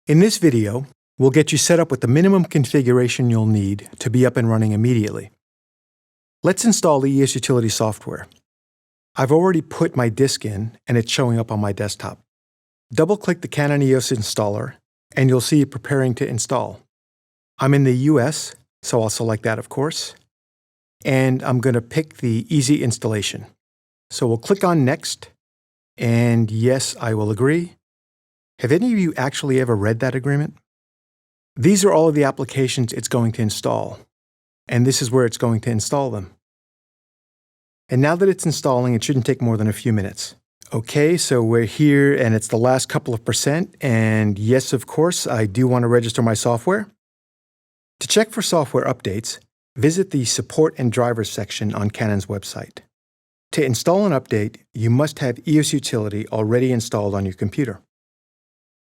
In this video, we'll get you set up with the minimum configuration you'll need to be up and running immediately. Let's install the EOS utility software. I've already put my disk in and it's showing up on my desktop. Double-click the Canon EOS installer and you'll see it preparing to install. I'm in the US, so I'll select that of course. And I'm going to pick the easy installation. So we'll click on Next, and yes, I will agree. Have any of you actually ever read that agreement? These are all of the applications it's going to install, and this is where it's going to install them. And now that it's installing, it shouldn't take more than a few minutes. Okay, so we're here and it's the last couple of percent, and yes, of course, I do want to register my software. To check for software updates, visit the Support and Drivers section on Canon's website. To install an update, you must have EOS Utility already installed on your computer.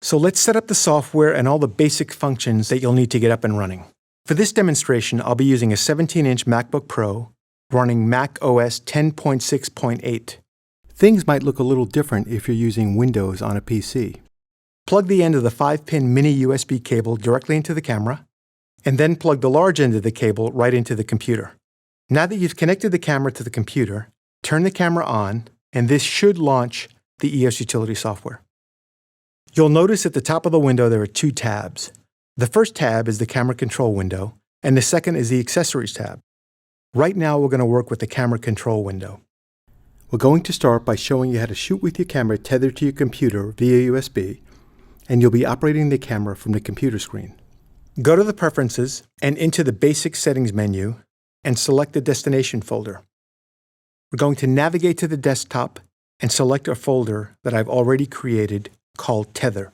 So let's set up the software and all the basic functions that you'll need to get up and running. For this demonstration, I'll be using a 17-inch MacBook Pro running Mac OS 10.6.8. Things might look a little different if you're using Windows on a PC. Plug the end of the 5-pin mini USB cable directly into the camera, and then plug the large end of the cable right into the computer. Now that you've connected the camera to the computer, turn the camera on, and this should launch the EOS Utility software. You'll notice at the top of the window there are two tabs. The first tab is the camera control window, and the second is the accessories tab. Right now we're going to work with the camera control window. We're going to start by showing you how to shoot with your camera tethered to your computer via USB, and you'll be operating the camera from the computer screen. Go to the Preferences and into the Basic Settings menu and select the Destination folder. We're going to navigate to the desktop and select a folder that I've already created called Tether.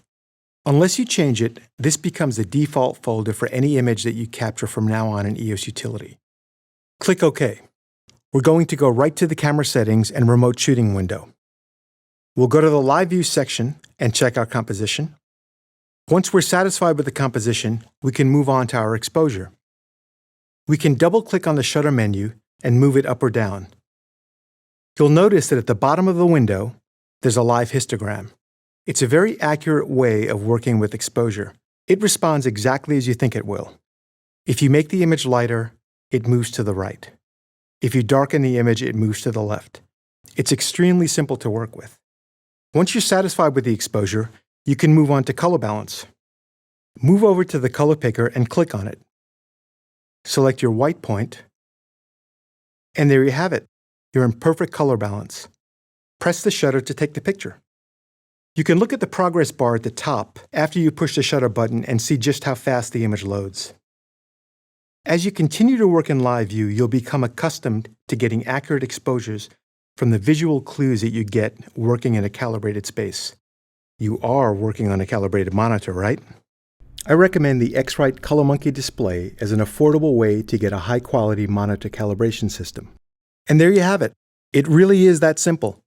Unless you change it, this becomes the default folder for any image that you capture from now on in EOS Utility. Click OK. We're going to go right to the camera settings and remote shooting window. We'll go to the Live View section and check our composition. Once we're satisfied with the composition, we can move on to our exposure. We can double-click on the shutter menu and move it up or down. You'll notice that at the bottom of the window, there's a live histogram. It's a very accurate way of working with exposure. It responds exactly as you think it will. If you make the image lighter, it moves to the right. If you darken the image, it moves to the left. It's extremely simple to work with. Once you're satisfied with the exposure, you can move on to color balance. Move over to the color picker and click on it. Select your white point, and there you have it. You're in perfect color balance. Press the shutter to take the picture. You can look at the progress bar at the top after you push the shutter button and see just how fast the image loads. As you continue to work in live view, you'll become accustomed to getting accurate exposures from the visual clues that you get working in a calibrated space. You are working on a calibrated monitor, right? I recommend the X-Rite Color Monkey display as an affordable way to get a high-quality monitor calibration system. And there you have it. It really is that simple.